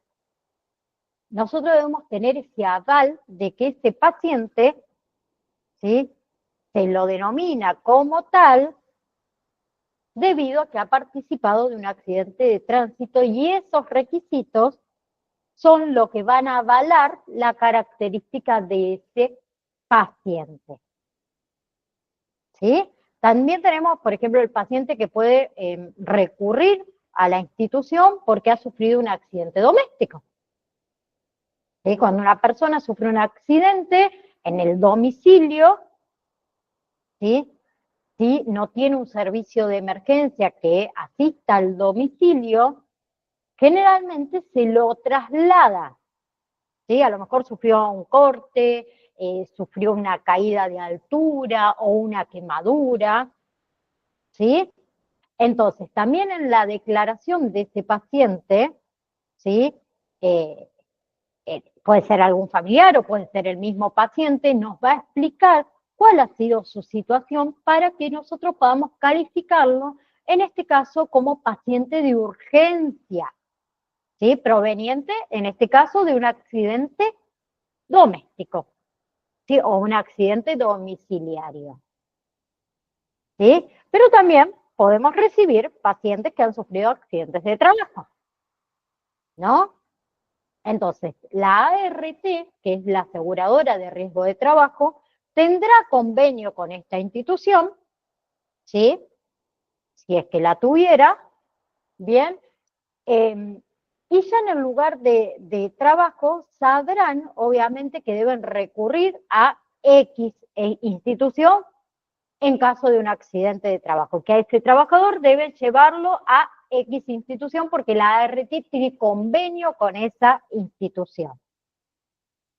Nosotros debemos tener ese aval de que ese paciente, ¿sí? Se lo denomina como tal debido a que ha participado de un accidente de tránsito y esos requisitos son lo que van a avalar la característica de ese paciente. ¿Sí? También tenemos, por ejemplo, el paciente que puede recurrir a la institución porque ha sufrido un accidente doméstico. ¿Sí? Cuando una persona sufre un accidente en el domicilio, ¿sí? Si no tiene un servicio de emergencia que asista al domicilio, generalmente se lo traslada. ¿Sí? A lo mejor sufrió un corte, sufrió una caída de altura o una quemadura. ¿Sí? Entonces, también en la declaración de ese paciente, ¿sí? Eh, puede ser algún familiar o puede ser el mismo paciente, nos va a explicar cuál ha sido su situación para que nosotros podamos calificarlo, en este caso, como paciente de urgencia, ¿sí? Proveniente, en este caso, de un accidente doméstico, ¿sí? O un accidente domiciliario, ¿sí? Pero también podemos recibir pacientes que han sufrido accidentes de trabajo, ¿no? Entonces, la ART, que es la aseguradora de riesgo de trabajo, tendrá convenio con esta institución, ¿sí? Si es que la tuviera, bien, y ya en el lugar de trabajo sabrán, obviamente, que deben recurrir a X institución en caso de un accidente de trabajo, que a ese trabajador deben llevarlo a X institución porque la ART tiene convenio con esa institución.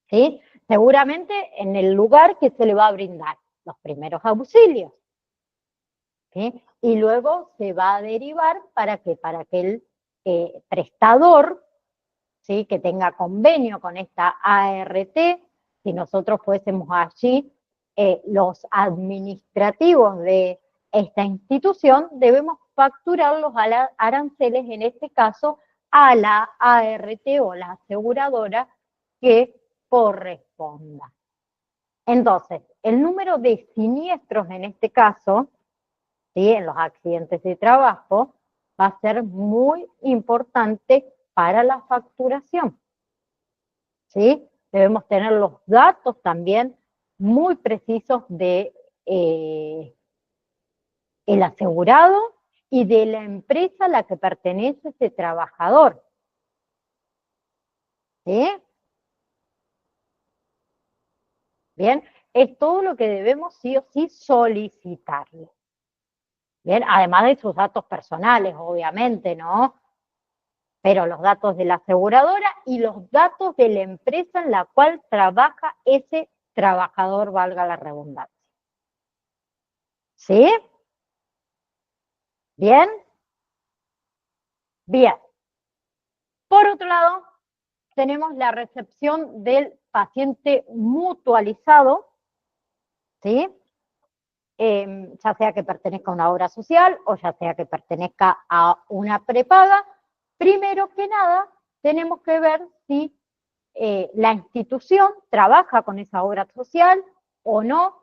¿Sí? Seguramente en el lugar que se le va a brindar los primeros auxilios. ¿Sí? Y luego se va a derivar para que el prestador, ¿sí? Que tenga convenio con esta ART, si nosotros fuésemos allí los administrativos de esta institución, debemos facturar los aranceles, en este caso, a la ART o la aseguradora que corresponda. Entonces, el número de siniestros en este caso, ¿sí? En los accidentes de trabajo, va a ser muy importante para la facturación. ¿Sí? Debemos tener los datos también muy precisos de el asegurado y de la empresa a la que pertenece ese trabajador. ¿Sí? Bien, es todo lo que debemos sí o sí solicitarle. Bien, además de sus datos personales, obviamente, ¿no? Pero los datos de la aseguradora y los datos de la empresa en la cual trabaja ese trabajador, valga la redundancia. ¿Sí? ¿Bien? Bien. Por otro lado, tenemos la recepción del paciente mutualizado, ¿sí? Ya sea que pertenezca a una obra social o ya sea que pertenezca a una prepaga. Primero que nada, tenemos que ver si la institución trabaja con esa obra social o no,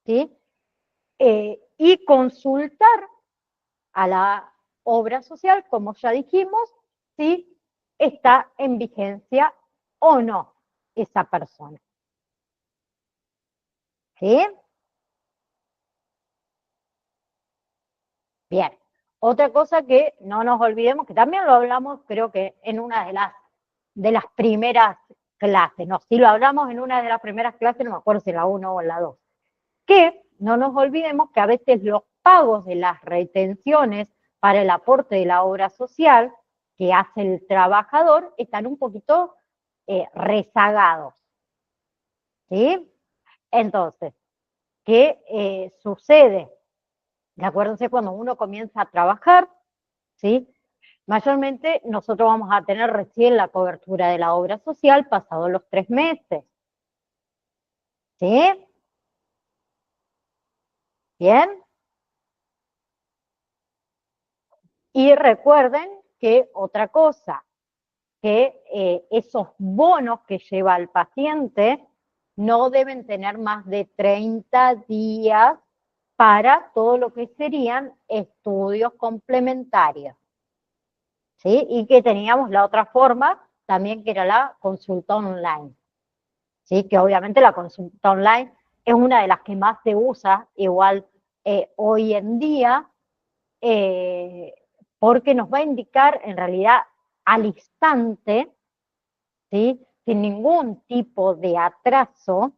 ¿sí? Y consultar a la obra social, como ya dijimos, si está en vigencia o no esa persona. ¿Sí? Bien. Otra cosa que no nos olvidemos, que también lo hablamos, creo que en una de las primeras clases, no, si lo hablamos en una de las primeras clases, no me acuerdo si en la 1 o en la 2, que no nos olvidemos que a veces los pagos de las retenciones para el aporte de la obra social que hace el trabajador están un poquito rezagados. ¿Sí? Entonces, ¿qué sucede? De acuérdense, cuando uno comienza a trabajar, ¿sí? Mayormente nosotros vamos a tener recién la cobertura de la obra social pasados los 3 meses. ¿Sí? ¿Bien? Y recuerden que otra cosa, que esos bonos que lleva el paciente no deben tener más de 30 días para todo lo que serían estudios complementarios. ¿Sí? Y que teníamos la otra forma también, que era la consulta online. ¿Sí? Que obviamente la consulta online es una de las que más se usa igual hoy en día, eh, porque nos va a indicar en realidad al instante, ¿sí? Sin ningún tipo de atraso,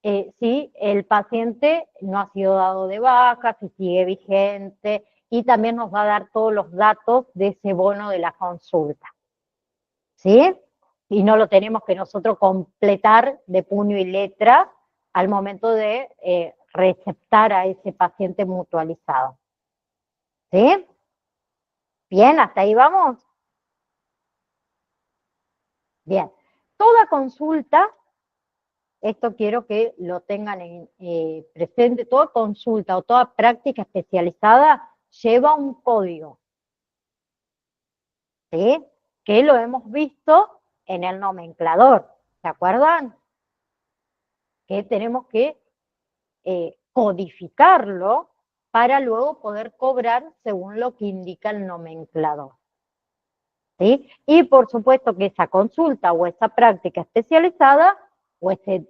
si el paciente no ha sido dado de baja, si sigue vigente, y también nos va a dar todos los datos de ese bono de la consulta. ¿Sí? Y no lo tenemos que nosotros completar de puño y letra al momento de receptar a ese paciente mutualizado. ¿Sí? Bien, hasta ahí vamos. Bien. Toda consulta, esto quiero que lo tengan presente, toda consulta o toda práctica especializada lleva un código. ¿Sí? Que lo hemos visto en el nomenclador. ¿Se acuerdan? Que tenemos que codificarlo para luego poder cobrar según lo que indica el nomenclador. ¿Sí? Y por supuesto que esa consulta o esa práctica especializada o ese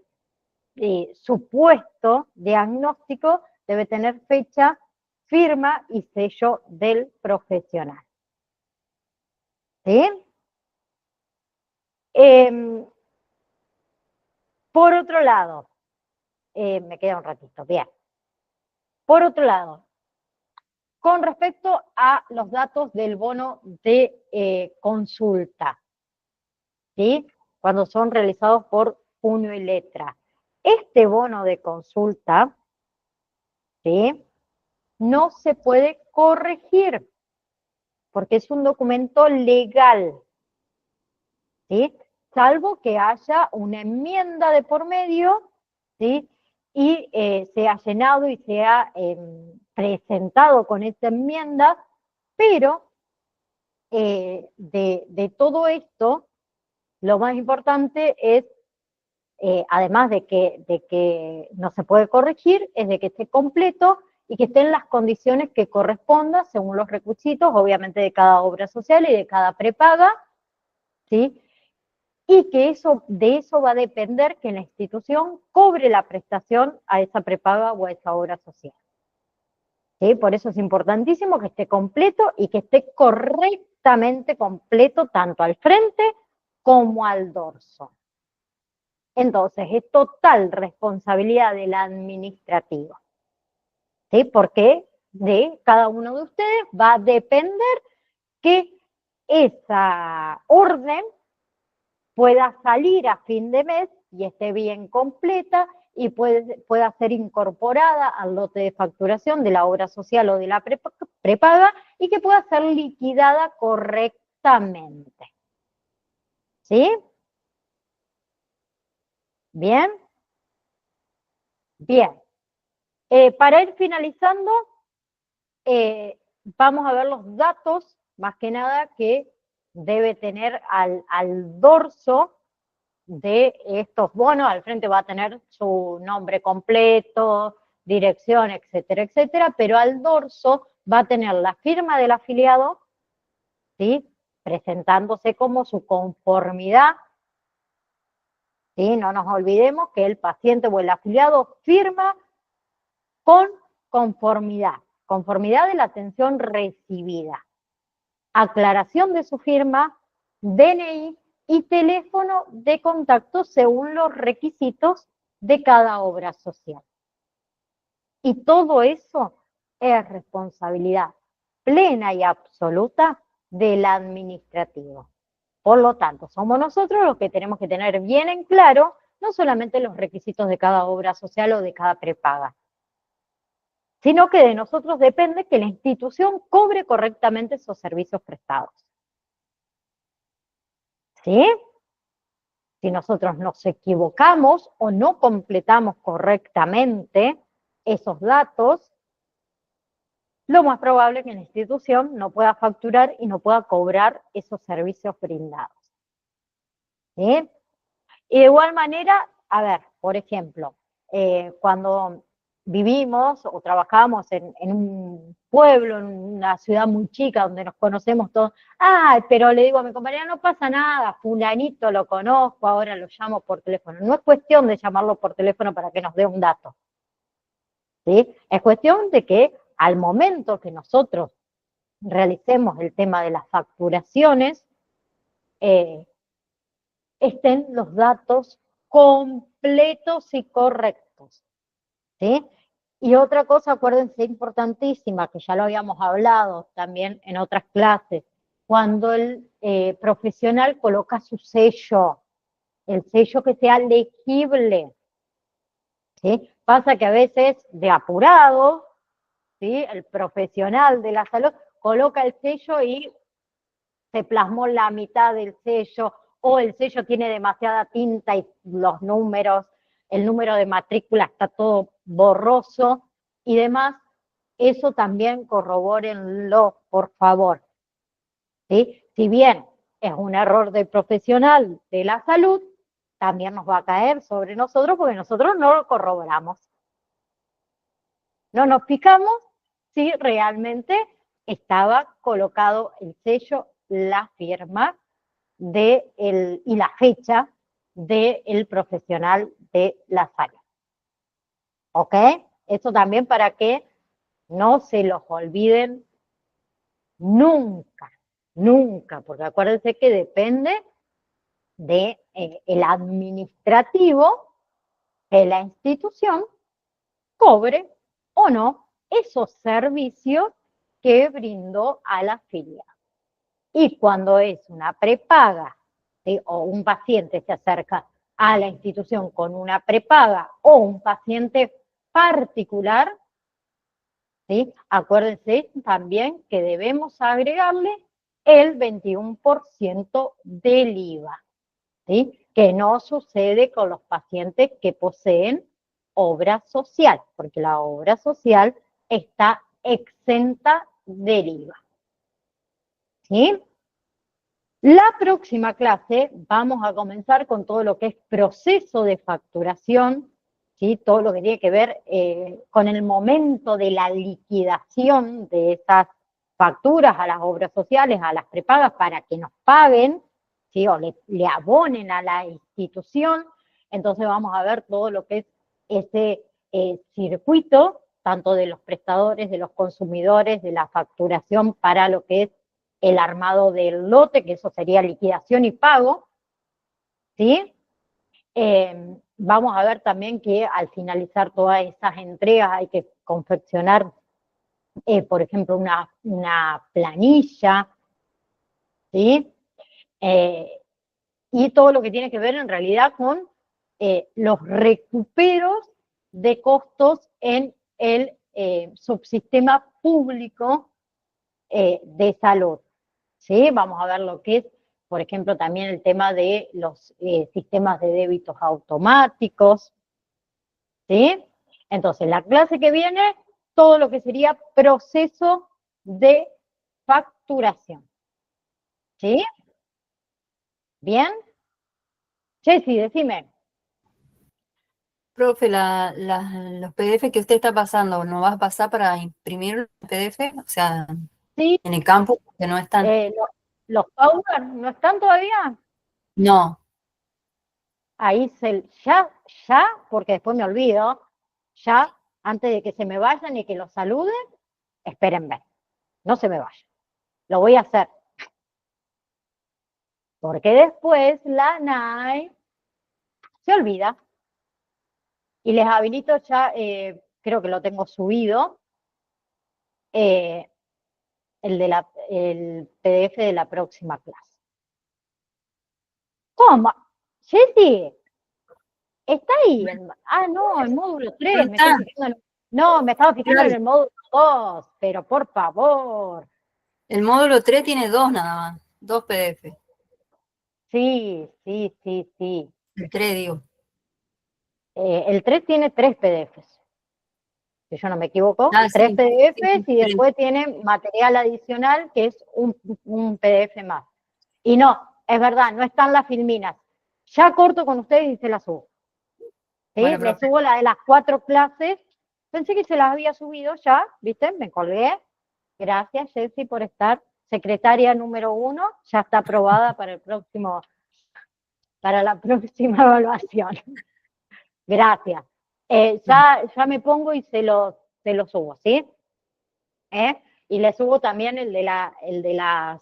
supuesto diagnóstico debe tener fecha, firma y sello del profesional. ¿Sí? Por otro lado, me queda un ratito, bien. Por otro lado, con respecto a los datos del bono de consulta, ¿sí? Cuando son realizados por puño y letra. Este bono de consulta, ¿sí? No se puede corregir porque es un documento legal, ¿sí? Salvo que haya una enmienda de por medio, ¿sí? Y se ha llenado y se ha presentado con esa enmienda, pero de todo esto, lo más importante es, además de que no se puede corregir, es de que esté completo y que esté en las condiciones que correspondan según los requisitos, obviamente de cada obra social y de cada prepaga, ¿sí? Y que de eso va a depender que la institución cobre la prestación a esa prepaga o a esa obra social. ¿Sí? Por eso es importantísimo que esté completo y que esté correctamente completo tanto al frente como al dorso. Entonces, es total responsabilidad del administrativo, ¿sí? Porque de cada uno de ustedes va a depender que esa orden pueda salir a fin de mes y esté bien completa y pueda ser incorporada al lote de facturación de la obra social o de la prepaga y que pueda ser liquidada correctamente. ¿Sí? ¿Bien? Bien. Para ir finalizando, vamos a ver los datos, más que nada, que debe tener al dorso de estos bonos. Al frente va a tener su nombre completo, dirección, etcétera, etcétera, pero al dorso va a tener la firma del afiliado, ¿sí? Presentándose como su conformidad, ¿sí? No nos olvidemos que el paciente o el afiliado firma con conformidad de la atención recibida, aclaración de su firma, DNI y teléfono de contacto según los requisitos de cada obra social. Y todo eso es responsabilidad plena y absoluta del administrativo. Por lo tanto, somos nosotros los que tenemos que tener bien en claro no solamente los requisitos de cada obra social o de cada prepaga, sino que de nosotros depende que la institución cobre correctamente esos servicios prestados. ¿Sí? Si nosotros nos equivocamos o no completamos correctamente esos datos, lo más probable es que la institución no pueda facturar y no pueda cobrar esos servicios brindados. ¿Sí? Y de igual manera, a ver, por ejemplo, cuando vivimos o trabajamos en un pueblo, en una ciudad muy chica donde nos conocemos todos, ay, pero le digo a mi compañera, no pasa nada, fulanito lo conozco, ahora lo llamo por teléfono. No es cuestión de llamarlo por teléfono para que nos dé un dato, ¿sí? Es cuestión de que al momento que nosotros realicemos el tema de las facturaciones, estén los datos completos y correctos, ¿sí? Y otra cosa, acuérdense, importantísima, que ya lo habíamos hablado también en otras clases, cuando el profesional coloca su sello, el sello que sea legible, ¿sí? Pasa que a veces de apurado, ¿sí? El profesional de la salud coloca el sello y se plasmó la mitad del sello, o el sello tiene demasiada tinta y los números, el número de matrícula está todo borroso y demás. Eso también corrobórenlo, por favor. ¿Sí? Si bien es un error del profesional de la salud, también nos va a caer sobre nosotros porque nosotros no lo corroboramos. No nos fijamos si realmente estaba colocado el sello, la firma y la fecha del profesional de la salud. ¿Ok? Eso también para que no se los olviden nunca, nunca, porque acuérdense que depende de el administrativo de la institución cobre o no esos servicios que brindó a la filial. Y cuando es una prepaga, ¿sí? O un paciente se acerca a la institución con una prepaga o un paciente particular, ¿sí? Acuérdense también que debemos agregarle el 21% del IVA, ¿sí? Que no sucede con los pacientes que poseen obra social, porque la obra social está exenta del IVA. ¿Sí? La próxima clase vamos a comenzar con todo lo que es proceso de facturación, ¿sí? Todo lo que tiene que ver con el momento de la liquidación de esas facturas a las obras sociales, a las prepagas, para que nos paguen, ¿sí? O le abonen a la institución. Entonces vamos a ver todo lo que es ese circuito, tanto de los prestadores, de los consumidores, de la facturación para lo que es el armado del lote, que eso sería liquidación y pago, ¿sí? Vamos a ver también que al finalizar todas esas entregas hay que confeccionar, por ejemplo, una planilla, ¿sí? Y todo lo que tiene que ver en realidad con los recuperos de costos en el subsistema público de salud. ¿Sí? Vamos a ver lo que es, por ejemplo, también el tema de los sistemas de débitos automáticos. ¿Sí? Entonces, la clase que viene, todo lo que sería proceso de facturación. ¿Sí? ¿Bien? Jessy, decime. Profe, los PDF que usted está pasando, ¿no vas a pasar para imprimir los PDF? O sea, Sí, en el campus, que no están. los Power, ¿no están todavía? No, ahí ya, porque después me olvido, ya, antes de que se me vayan y que los saluden, espérenme, no se me vayan, lo voy a hacer. Porque después la NAI se olvida. Y les habilito ya, creo que lo tengo subido, eh, el PDF de la próxima clase. ¿Cómo? Jessy, está ahí. No, el módulo 3. Me estoy fijando no, me estaba fijando en el módulo 2, pero por favor. El módulo 3 tiene 2 nada más, 2 PDF. Sí. El 3, digo. El 3 tiene 3 PDFs. Si yo no me equivoco, Ah, 3 sí, PDFs y 3. después tiene material adicional que es un PDF más. Y no, es verdad, no están las filminas. Ya corto con ustedes y se las subo. ¿Sí? Bueno, Les subo la de las 4 clases. Pensé que se las había subido ya, ¿viste? Me colgué. Gracias, Jessy, por estar. Secretaria número 1, ya está aprobada para la próxima evaluación. Gracias. Ya me pongo y se lo subo, ¿sí? Y le subo también el de las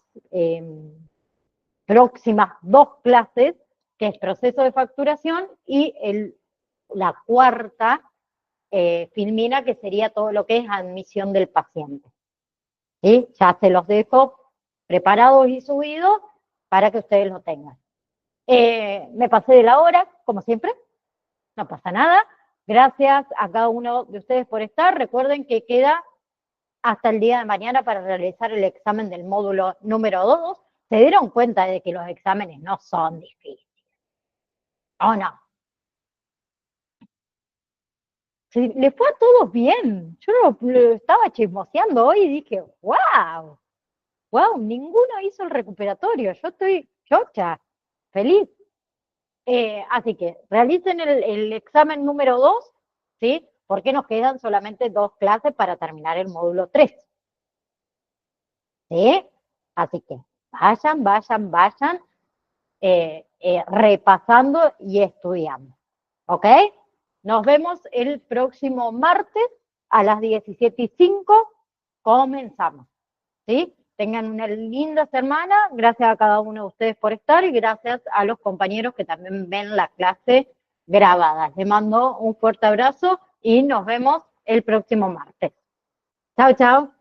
próximas 2 clases, que es proceso de facturación, y la cuarta filmina, que sería todo lo que es admisión del paciente. ¿Sí? Ya se los dejo preparados y subidos para que ustedes lo tengan. Me pasé de la hora, como siempre, no pasa nada. Gracias a cada uno de ustedes por estar. Recuerden que queda hasta el día de mañana para realizar el examen del módulo número 2. Se dieron cuenta de que los exámenes no son difíciles. ¿O no? Sí, le fue a todos bien. Yo lo estaba chismoseando hoy y dije, wow, ninguno hizo el recuperatorio. Yo estoy chocha, feliz. Así que realicen el examen número 2, ¿sí? Porque nos quedan solamente 2 clases para terminar el módulo 3. ¿Sí? Así que vayan repasando y estudiando. ¿Ok? Nos vemos el próximo martes a las 17:05. Comenzamos. ¿Sí? Tengan una linda semana. Gracias a cada uno de ustedes por estar y gracias a los compañeros que también ven la clase grabada. Les mando un fuerte abrazo y nos vemos el próximo martes. Chao, chao.